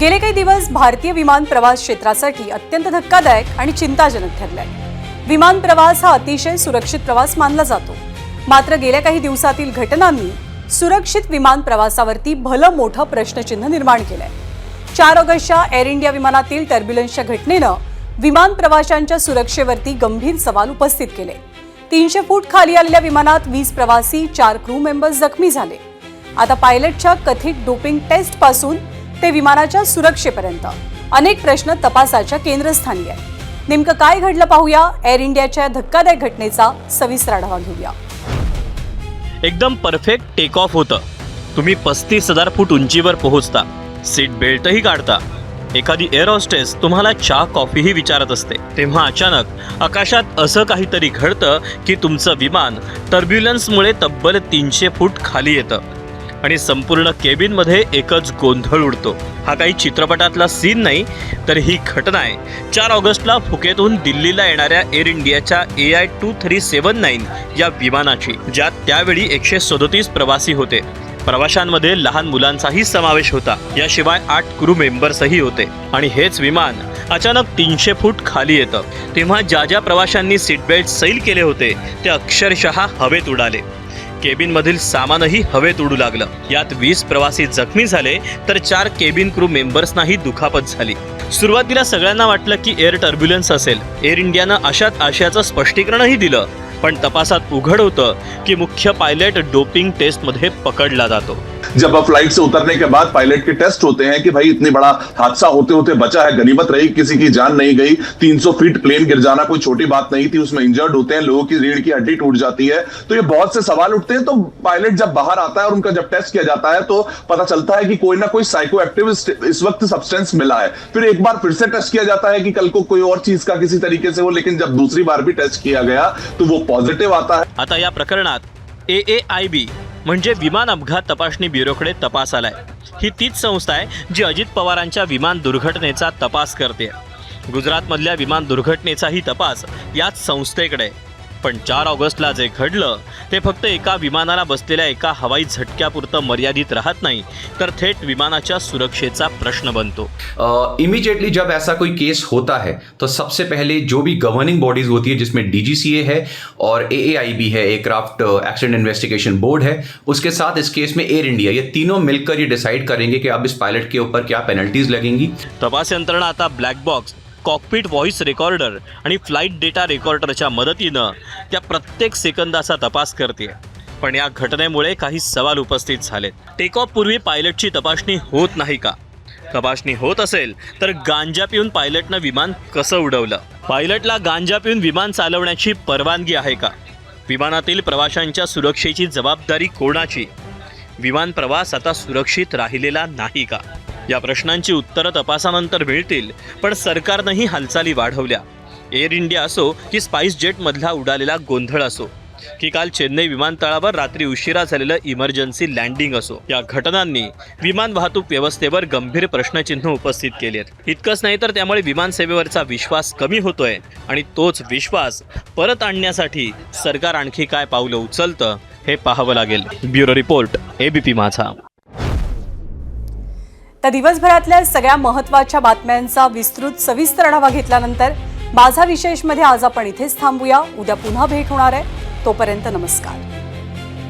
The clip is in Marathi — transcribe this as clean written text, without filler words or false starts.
गेले काही दिवस भारतीय विमान प्रवास क्षेत्रासाठी अत्यंत धक्कादायक आणि चिंताजनक ठरलाय। विमान प्रवास हा अतिशय सुरक्षित प्रवास मानला जातो। मात्र गेल्या काही दिवसातील घटनांनी सुरक्षित विमान प्रवासावरती भलं मोठं प्रश्नचिन्ह निर्माण केलंय। 4 ऑगस्टच्या एअर इंडिया विमानातील टर्ब्युलन्सच्या घटनेनं विमान प्रवाशांच्या सुरक्षेवरती गंभीर सवाल उपस्थित केले। 300 फूट खाली आलेल्या विमानात 20 प्रवासी 4 क्रू मेंबर्स जखमी झाले। आता पायलटच्या कथित डोपिंग टेस्ट पासून ते विमानाच्या सुरक्षेपर्यंत अनेक प्रश्न तपासाच्या केंद्रस्थानी आहेत। नेमकं काय घडलं पाहूया। एअर इंडियाच्या धक्कादायक घटनेचा सविस्तर आढावा घेऊया। एकदम परफेक्ट टेक ऑफ होतं। तुम्ही 35,000 फूट उंचीवर पोहोचता, सीट बेल्टही काढता। एखादी एअर होस्टेस तुम्हाला चहा कॉफीही विचारत असते, तेव्हा अचानक आकाशात असं काहीतरी घडतं की तुमचं विमान टर्ब्युलन्समुळे तब्बल 300 फूट खाली येतं आणि संपूर्ण केबिनमध्ये एकच गोंधळ उडतो। हा काही चित्रपटातला सीन नाही, तर ही घटना आहे 4 ऑगस्टला फुकेतून दिल्लीला येणाऱ्या एअर इंडियाच्या AI2379 या विमानाची, ज्यात त्यावेळी 137 प्रवासी होते। प्रवाशांमध्ये लहान मुलांचाही समावेश होता, याशिवाय 8 क्रू मेंबर्सही होते। आणि हेच विमान अचानक 300 फूट खाली येतं, तेव्हा ज्या प्रवाशांनी सीट बेल्ट सैल केले होते ते अक्षरशः हवेत उडाले। केबिनमधील सामानही हवेत उडू लागलं। यात 20 प्रवासी जखमी झाले, तर 4 केबिन क्रू मेंबर्सनाही दुखापत झाली। सुरुवातीला सगळ्यांना वाटलं की एअर टर्ब्युलन्स असेल। एअर इंडियानं अशाच आशयाचं स्पष्टीकरणही दिलं, पण तपासात उघड होतं की मुख्य पायलट डोपिंग टेस्टमध्ये पकडला जातो। जब अब फ्लाइट से उतरने के बाद पायलट के टेस्ट होते हैं कि भाई इतनी बड़ा हादसा होते होते बचा है, गनीमत रही, किसी की जान नहीं गई। 300 फीट प्लेन गिर जाना कोई छोटी बात नहीं थी, उसमें इंजर्ड होते हैं, लोगों की रीढ़ की हड्डी टूट जाती है। तो ये बहुत से सवाल उठते हैं। तो पायलट जब बाहर आता है और उनका जब टेस्ट किया जाता है तो पता चलता है कि कोई ना कोई साइकोएक्टिव इस वक्त सब्सटेंस मिला है। फिर एक बार फिर से टेस्ट किया जाता है कि कल को कोई और चीज का किसी तरीके से हो, लेकिन जब दूसरी बार भी टेस्ट किया गया तो वो पॉझिटिव्ह आता है। आता या प्रकरणात AAIB म्हणजे विमान अपघात तपासणी ब्युरोकडे तपास आलाय। ही तीच संस्था आहे जी अजित पवारांच्या विमान दुर्घटनेचा तपास करते। गुजरातमधल्या विमान दुर्घटनेचाही तपास याच संस्थेकडे। पण 4 ऑगस्टला जे घडलं ते फक्त एका विमानाला बसलेल्या एका हवाई झटक्यापुरतं मर्यादित राहत नाही, तर थेट विमानाच्या सुरक्षेचा प्रश्न बनतो। इमीडिएटली जब ऐसा कोई केस होता है तो सबसे पहले जो भी गवर्निंग बॉडीज होती है, जिसमें DGCA है और AAIB है, एयरक्राफ्ट एक्सीडेंट इन्वेस्टिगेशन बोर्ड है, उसके साथ इस केस में एयर इंडिया, ये तीनों मिलकर ये डिसाइड करेंगे कि अब इस पायलट के ऊपर क्या पेनल्टीज लगेंगी। तपास यंत्रणा आता black box, cockpit voice recorder आणि फ्लाइट डेटा रेकॉर्डरच्या मदतीनं त्या प्रत्येक सेकंदाचा तपास करते। पण या घटनेमुळे काही सवाल उपस्थित झालेत। टेक ऑफ पूर्वी पायलटची तपासणी होत नाही का? तपासणी होत असेल तर गांजा पिऊन पायलटनं विमान कसं उडवलं? पायलटला गांजा पिऊन विमान चालवण्याची परवानगी आहे का? विमानातील प्रवाशांच्या सुरक्षेची जबाबदारी कोणाची? विमान प्रवास आता सुरक्षित राहिलेला नाही का? या प्रश्नांची उत्तरं तपासानंतर मिळतील, पण सरकारनंही हालचाली वाढवल्या। एअर इंडिया असो की स्पाइस जेटमधला उडालेला गोंधळ असो, की काल चेन्नई विमानतळावर रात्री उशिरा झालेलं इमर्जन्सी लँडिंग असो, या घटनांनी विमान वाहतूक व्यवस्थेवर गंभीर प्रश्नचिन्ह उपस्थित केले आहेत। इतकंच नाही तर त्यामुळे विमानसेवेवरचा विश्वास कमी होतोय आणि तोच विश्वास परत आणण्यासाठी सरकार आणखी काय पावलं उचलतं हे पाहावं लागेल। ब्युरो रिपोर्ट, ABP माझा। तर दिवसभरातल्या सगळ्या महत्त्वाच्या बातम्यांचा विस्तृत सविस्तर आढावा घेतल्यानंतर माझा विशेषमध्ये आज आपण इथेच थांबूया। उद्या पुन्हा भेट होणार आहे। तोपर्यंत नमस्कार।